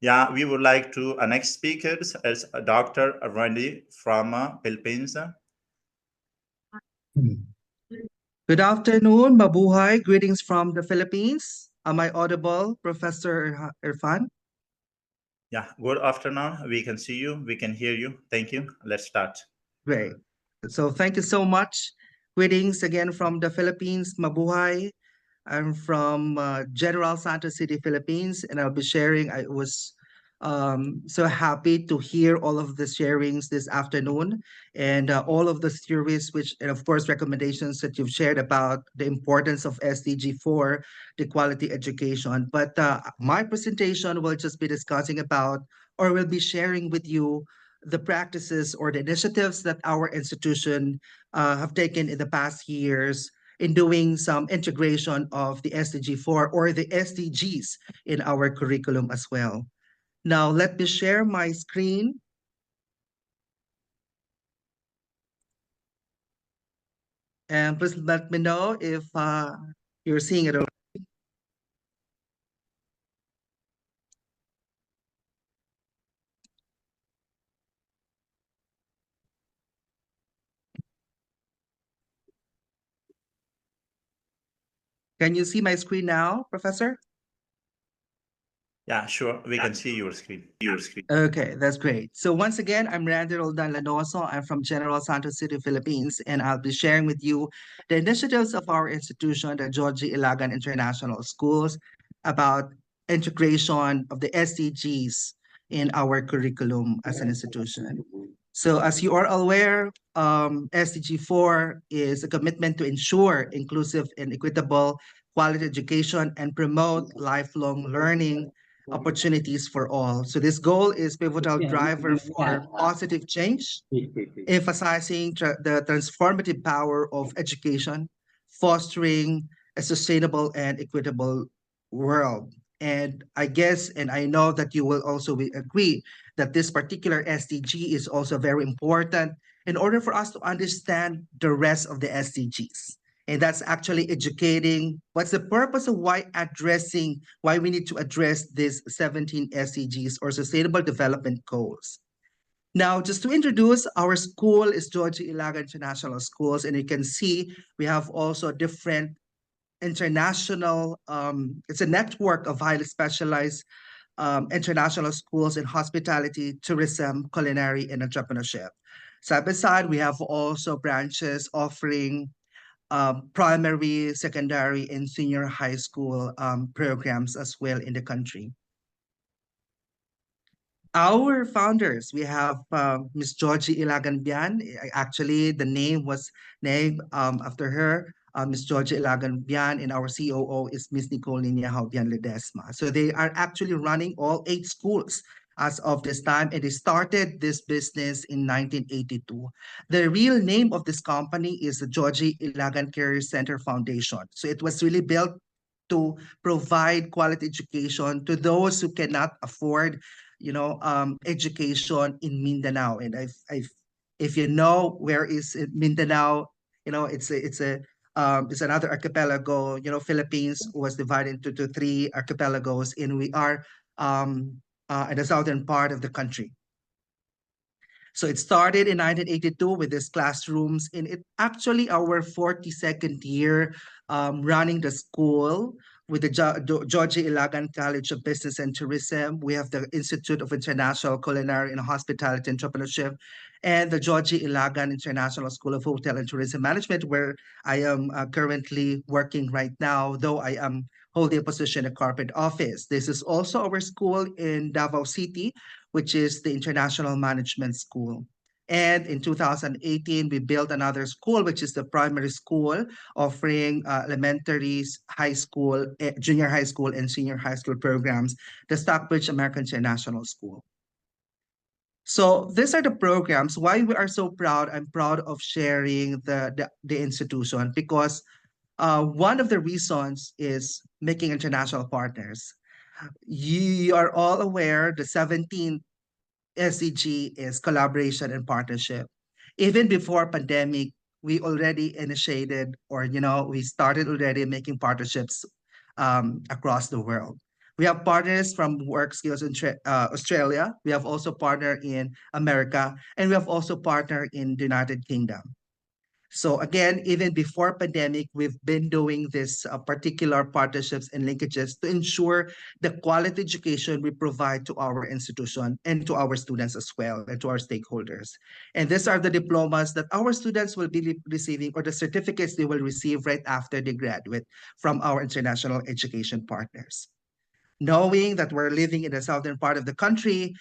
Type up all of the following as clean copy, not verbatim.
Yeah, we would like to next speaker is Dr. Randy from Philippines. Good afternoon, mabuhay. Greetings from the Philippines. Am I audible, Professor Irfan? Yeah, good afternoon. We can see you, we can hear you. Thank you. Let's start. Great. So thank you so much. Greetings again from the Philippines, mabuhay. I'm from General Santos City, Philippines, and I'll be sharing. I was so happy to hear all of the sharings this afternoon and all of the theories, which, and of course, recommendations that you've shared about the importance of SDG4, the quality education. But my presentation will just be discussing about, or will be sharing with you the practices or the initiatives that our institution have taken in the past years in doing some integration of the SDG4 or the SDGs in our curriculum as well. Now, let me share my screen. And please let me know if you're seeing it. Can you see my screen now, Professor? Yeah, sure. We can see your screen. Okay, that's great. So once again, I'm Randy Roldan Lanozo. I'm from General Santos City, Philippines, and I'll be sharing with you the initiatives of our institution, the Georgie Ilagan International Schools, about integration of the SDGs in our curriculum as an institution. So as you are aware, SDG4 is a commitment to ensure inclusive and equitable quality education and promote lifelong learning opportunities for all. So this goal is pivotal driver for positive change, emphasizing the transformative power of education, fostering a sustainable and equitable world. And I guess, and I know that you will also agree that this particular SDG is also very important in order for us to understand the rest of the SDGs. And that's actually educating what's the purpose of why we need to address these 17 SDGs or Sustainable Development Goals. Now, just to introduce, our school is Georgie Ilaga International Schools, and you can see we have also different international, it's a network of highly specialized international schools in hospitality, tourism, culinary, and entrepreneurship. Side by side, we have also branches offering primary, secondary, and senior high school programs as well in the country. Our founders, we have Miss Georgie Ilagan Bian. Actually, the name was named after her, Miss Georgie Ilagan Bian, and our COO is Miss Nicole Nina Bian Ledesma. So they are actually running all 8 schools as of this time, and they started this business in 1982. The real name of this company is the Georgie Ilagan Career Center Foundation. So it was really built to provide quality education to those who cannot afford education in Mindanao. And if you know where is Mindanao, it's another archipelago. Philippines was divided into 3 archipelagos, and we are in the southern part of the country. So it started in 1982 with these classrooms, and it actually our 42nd year running the school with the Georgia Ilagan College of Business and Tourism. We have the Institute of International Culinary and Hospitality Entrepreneurship and the Georgia Ilagan International School of Hotel and Tourism Management, where I am currently working right now, though I am holding a position in corporate office. This is also our school in Davao City, which is the International Management School. And in 2018, we built another school, which is the primary school, offering elementary, high school, junior high school, and senior high school programs, the Stockbridge American International School. So these are the programs. Why we are so proud? I'm proud of sharing the institution because one of the reasons is making international partners. You are all aware the 17th SDG is collaboration and partnership. Even before pandemic, we already initiated or we started already making partnerships across the world. We have partners from Work Skills in Australia. We have also partner in America, and we have also partner in the United Kingdom. So again, even before pandemic, we've been doing this particular partnerships and linkages to ensure the quality education we provide to our institution and to our students as well and to our stakeholders. And these are the diplomas that our students will be receiving or the certificates they will receive right after they graduate from our international education partners. Knowing that we're living in the southern part of the country,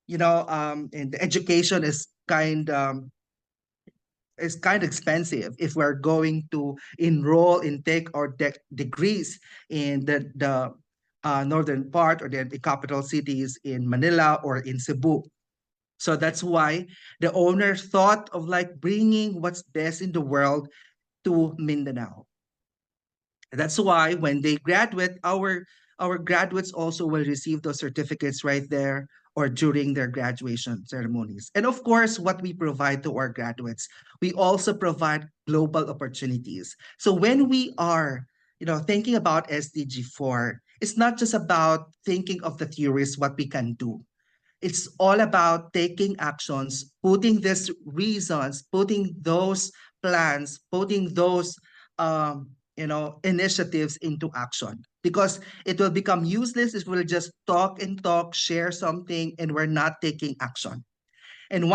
and the education is kind of expensive if we're going to enroll in take or degrees in the northern part or the capital cities in Manila or in Cebu. So that's why the owner thought of like bringing what's best in the world to Mindanao. That's why when they graduate, our graduates also will receive those certificates right there or during their graduation ceremonies. And of course, what we provide to our graduates, we also provide global opportunities. So when we are, thinking about SDG4, it's not just about thinking of the theories, what we can do. It's all about taking actions, putting these reasons, putting those plans, putting those initiatives into action. Because it will become useless if we'll just talk and talk, share something, and we're not taking action. And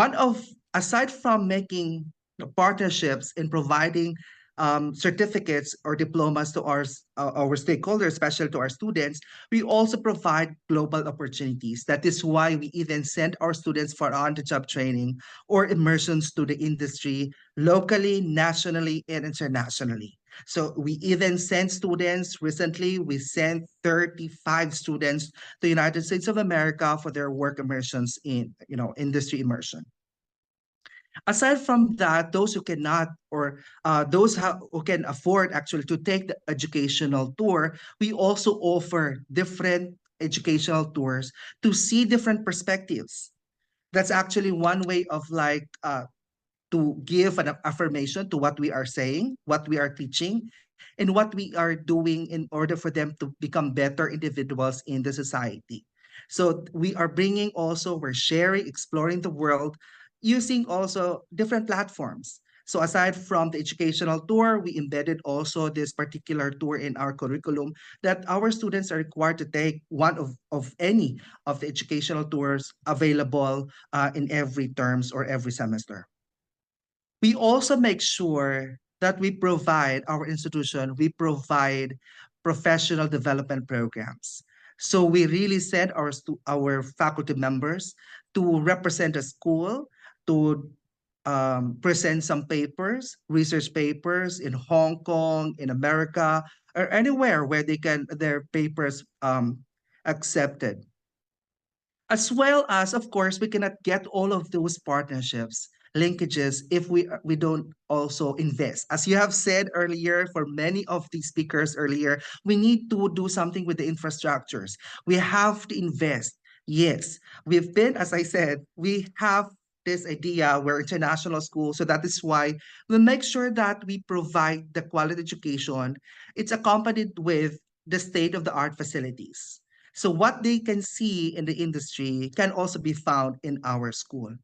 aside from making partnerships and providing certificates or diplomas to our stakeholders, especially to our students, we also provide global opportunities. That is why we even send our students for on-the-job training or immersions to the industry locally, nationally, and internationally. So we even sent students recently, we sent 35 students to the United States of America for their work immersions in, industry immersion. Aside from that, those who cannot or who can afford actually to take the educational tour, we also offer different educational tours to see different perspectives. That's actually one way of to give an affirmation to what we are saying, what we are teaching, and what we are doing in order for them to become better individuals in the society. So we're sharing, exploring the world using also different platforms. So aside from the educational tour, we embedded also this particular tour in our curriculum that our students are required to take one of any of the educational tours available in every terms or every semester. We also make sure that our institution, we provide professional development programs. So we really send our faculty members to represent the school, to present some papers, research papers in Hong Kong, in America, or anywhere where their papers accepted. As well as, of course, we cannot get all of those partnerships, linkages, if we don't also invest. As you have said earlier, for many of the speakers earlier, we need to do something with the infrastructures. We have to invest. Yes, as I said, we have this idea, we're international school, so that is why we make sure that we provide the quality education. It's accompanied with the state-of-the-art facilities. So what they can see in the industry can also be found in our school.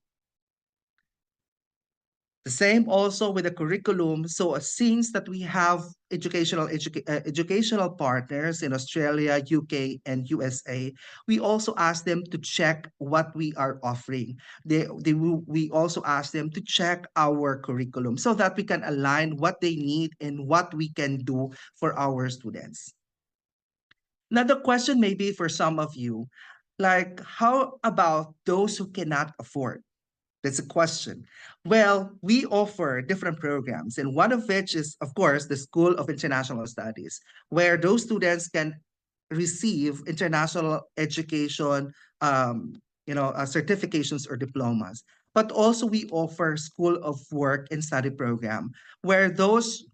The same also with the curriculum. So since that we have educational partners in Australia, UK, and USA, we also ask them to check what we are offering. We also ask them to check our curriculum so that we can align what they need and what we can do for our students. Now, the question may be for some of you, like, how about those who cannot afford? That's a question. Well, we offer different programs, and one of which is, of course, the School of International Studies, where those students can receive international education, certifications or diplomas. But also, we offer School of Work and Study program, where those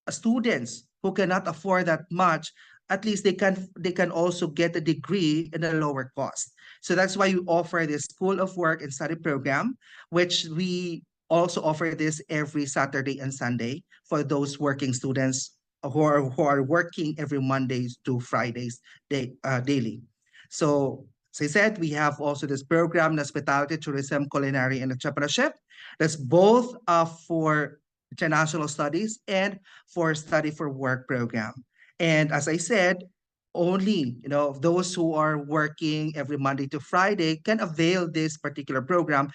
students who cannot afford that much, at least they can also get a degree in a lower cost. So that's why we offer this School of Work and Study program, which we also offer this every Saturday and Sunday for those working students who are working every Mondays to Fridays daily. So, as I said, we have also this program, Hospitality, Tourism, Culinary, and Entrepreneurship. That's both for international studies and for study for work program. And as I said, only those who are working every Monday to Friday can avail this particular program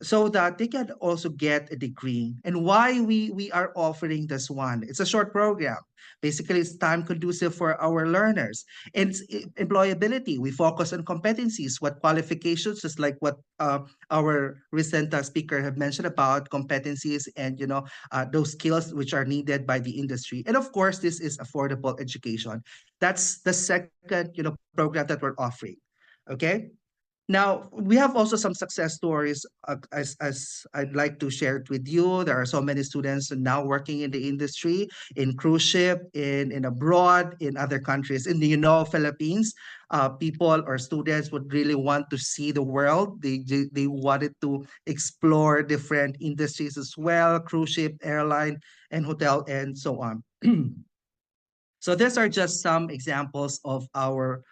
so that they can also get a degree. And why we are offering this one? It's a short program. Basically, it's time conducive for our learners. And employability, we focus on competencies, what qualifications, just like what our recent speaker have mentioned about competencies and those skills which are needed by the industry. And of course, this is affordable education. That's the second program that we're offering. Okay. Now, we have also some success stories as I'd like to share it with you. There are so many students now working in the industry, in cruise ship, in abroad, in other countries. In the Philippines, people or students would really want to see the world. They wanted to explore different industries as well, cruise ship, airline, and hotel, and so on. So these are just some examples of our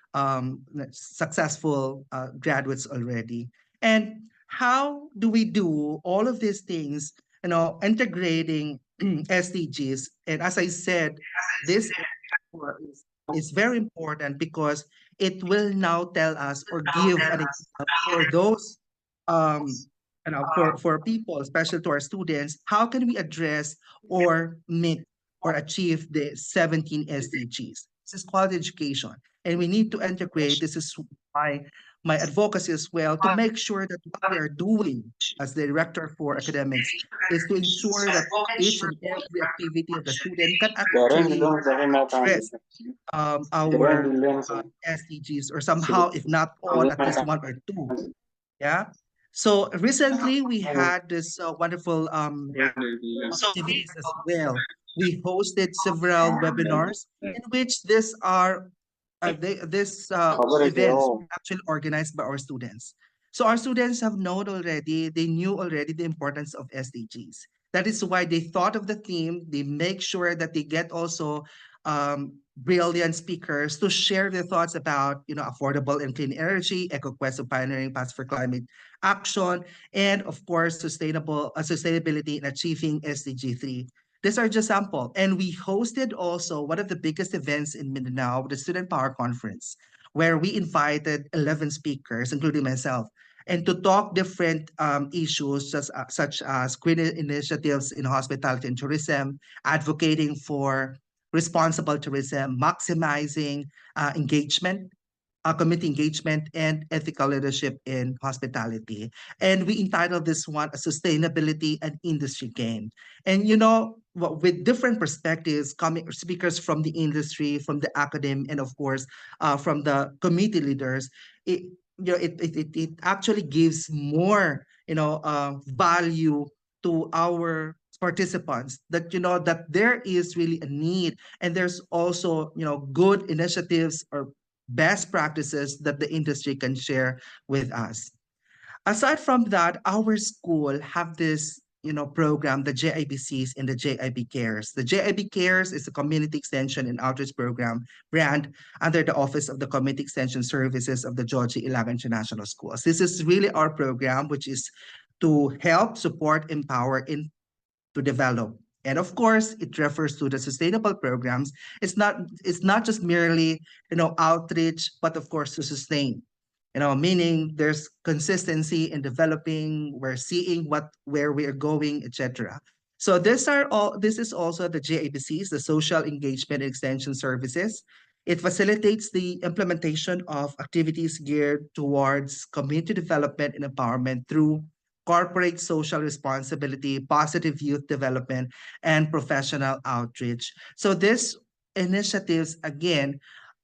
successful graduates already. And how do we do all of these things, integrating SDGs? And as I said, this is very important because it will now tell us or give an example for those um, for people, especially to our students, how can we address or meet or achieve the 17 SDGs? This is quality education. And we need to integrate. This is why my advocacy as well to make sure that what we are doing as the director for academics is to ensure that each and every activity of the student can actually address our SDGs or somehow, if not all, at least one or two. Yeah. So recently we had this wonderful activities as well. We hosted several webinars in which these events were actually organized by our students. So our students have known already, they knew already the importance of SDGs. That is why they thought of the theme. They make sure that they get also brilliant speakers to share their thoughts about, affordable and clean energy, EcoQuest of pioneering paths for climate action, and of course, sustainability in achieving SDG 3. These are just sample. And we hosted also one of the biggest events in Mindanao, the Student Power Conference, where we invited 11 speakers, including myself, and to talk different issues such as green initiatives in hospitality and tourism, advocating for responsible tourism, maximizing engagement, community engagement, and ethical leadership in hospitality. And we entitled this one a sustainability and industry game. And with different perspectives, coming speakers from the industry, from the academy, and of course, from the committee leaders, it actually gives more value to our participants, that that there is really a need, and there's also good initiatives or best practices that the industry can share with us. Aside from that, our school have this program, the JIBCs and the JIB Cares. The JIB Cares is a community extension and outreach program brand under the Office of the Community Extension Services of the Georgie Ilaga International Schools. This is really our program, which is to help, support, empower, and to develop. And of course, it refers to the sustainable programs. It's not just merely outreach, but of course to sustain. Meaning there's consistency in developing, we're seeing where we are going, etc. So this is also the JABCs, the Social Engagement and Extension Services. It facilitates the implementation of activities geared towards community development and empowerment through corporate social responsibility, positive youth development, and professional outreach. So these initiatives, again,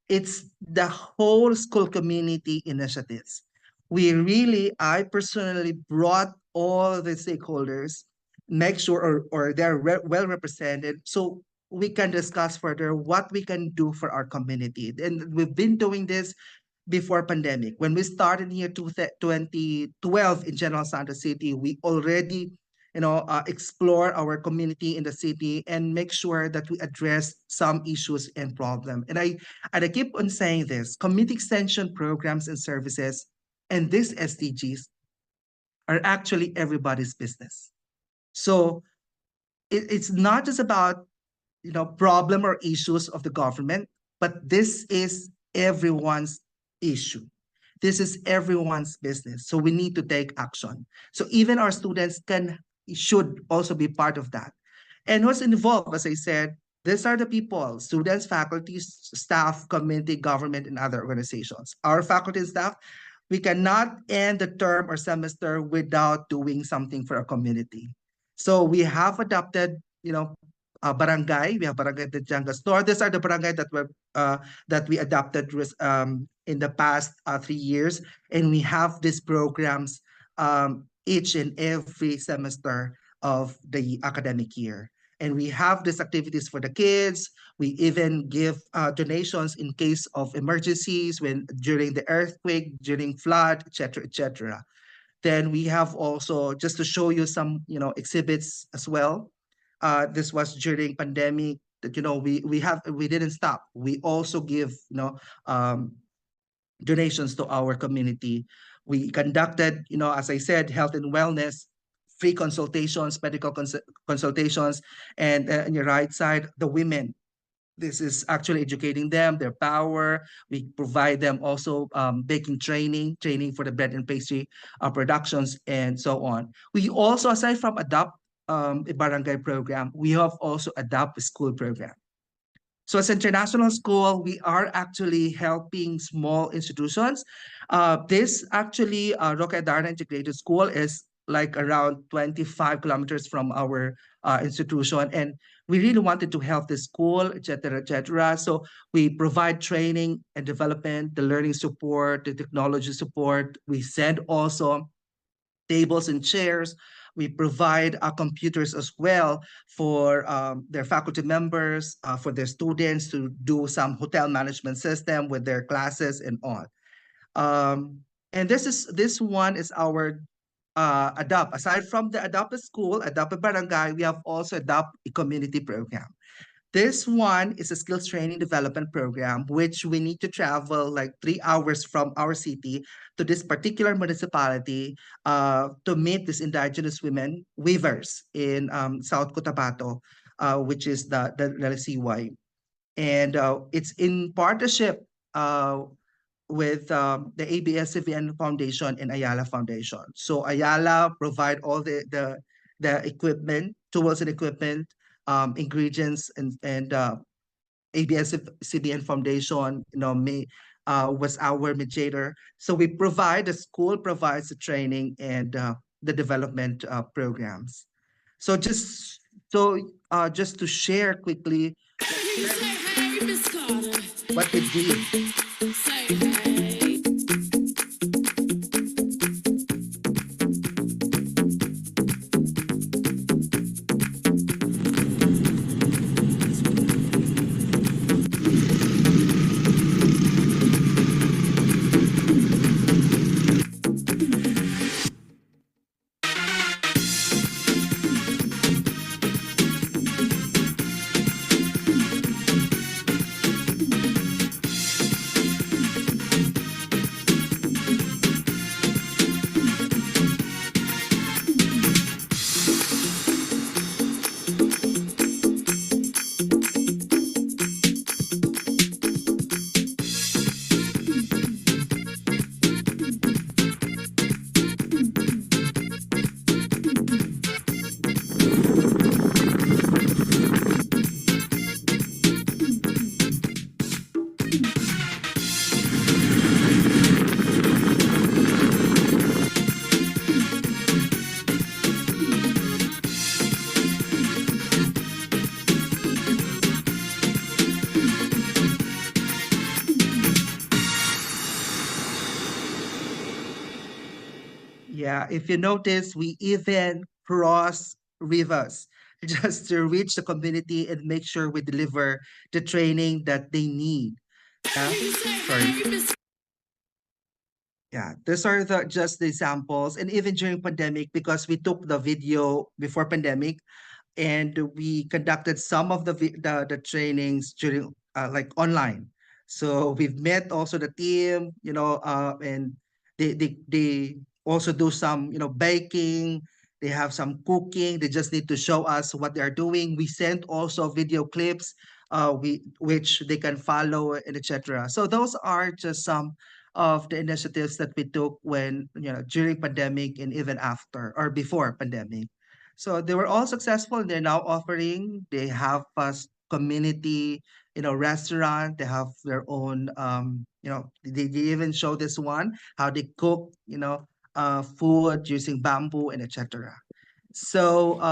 it's the whole school community initiatives. I personally brought all the stakeholders, make sure or they're well represented, so we can discuss further what we can do for our community. And we've been doing this before pandemic. When we started here 2012 in General Santos City, we already explore our community in the city and make sure that we address some issues and problem. And I keep on saying this: community extension programs and services and these SDGs are actually everybody's business. So it's not just about problem or issues of the government, but this is everyone's issue. This is everyone's business. So we need to take action. So even our students should also be part of that. And what's involved, as I said, these are the people: students, faculty, staff, community, government, and other organizations. Our faculty and staff, we cannot end the term or semester without doing something for our community. So we have adopted, barangay. We have Barangay Tejanga Store. These are the barangay that we adopted in the past 3 years, and we have these programs each and every semester of the academic year. And we have these activities for the kids. We even give donations in case of emergencies, when during the earthquake, during flood, etc., etc. Then we have also, just to show you some, exhibits as well. This was during pandemic that, we didn't stop. We also give, donations to our community. We conducted, as I said, health and wellness, free consultations, medical consultations, and on your right side, the women. This is actually educating them, their power. We provide them also baking training for the bread and pastry productions, and so on. We also, aside from adopt a barangay program, we have also adopt a school program. So as international school, we are actually helping small institutions. This actually, Roque Darna Integrated School is like around 25 kilometers from our institution. And we really wanted to help the school, et cetera, et cetera. So we provide training and development, the learning support, the technology support. We send also tables and chairs. We provide computers as well for their faculty members, for their students to do some hotel management system with their classes and on. And this one is our adopt. Aside from the adopt a school, adopt a barangay, we have also adopt a community program. This one is a skills training development program, which we need to travel like 3 hours from our city to this particular municipality to meet these indigenous women weavers in South Cotabato, which is the CY. And it's in partnership with the ABS-CBN Foundation and Ayala Foundation. So Ayala provide all the equipment, tools and equipment, ingredients, and ABS-CBN Foundation, was our mediator. So we provide, the school provides the training and the development programs. So just to share quickly what we did. Yeah, if you notice, we even cross rivers just to reach the community and make sure we deliver the training that they need. Yeah? Sorry. Yeah, these are just the examples. And even during pandemic, because we took the video before pandemic, and we conducted some of the trainings during like online. So we've met also the team, and they also do some baking. They have some cooking. They just need to show us what they are doing. We sent also video clips, we which they can follow and etc. So those are just some of the initiatives that we took when during pandemic and even after or before pandemic. So they were all successful. They're now offering. They have a community, restaurant. They have their own. They even show this one how they cook, food using bamboo and etc. So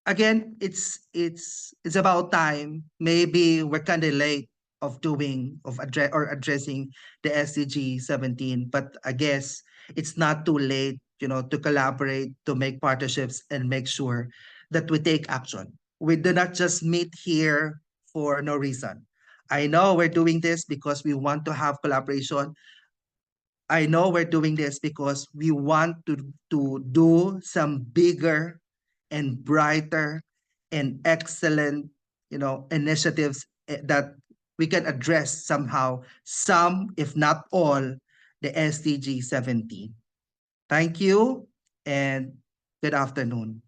again, it's about time. Maybe we're kind of late of doing of addressing the SDG 17, but I guess it's not too late, to collaborate, to make partnerships, and make sure that we take action. We do not just meet here for no reason. I know we're doing this because we want to have collaboration. I know we're doing this because we want to do some bigger and brighter and excellent, initiatives that we can address somehow some, if not all, the SDG 17. Thank you and good afternoon.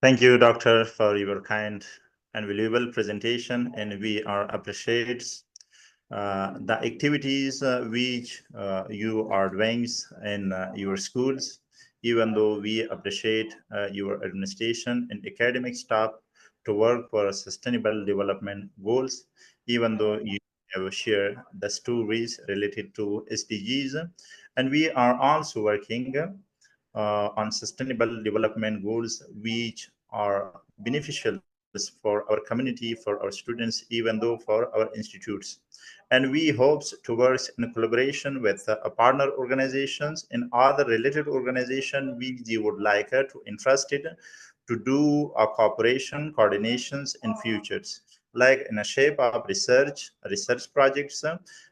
Thank you, Doctor, for your kind and valuable presentation, and we are appreciates the activities which you are doing in your schools, even though we appreciate your administration and academic staff to work for sustainable development goals, even though you have shared the stories related to SDGs. And we are also working on sustainable development goals, which are beneficial for our community, for our students, even though for our institutes. And we hope to work in collaboration with partner organizations and other related organizations which they would like to interested to do a cooperation coordinations in futures, like in a shape of research projects,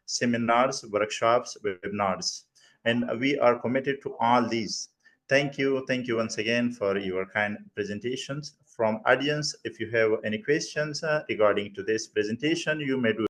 seminars, workshops, webinars. And we are committed to all these. Thank you once again for your kind presentations. From audience, if you have any questions regarding to this presentation, you may do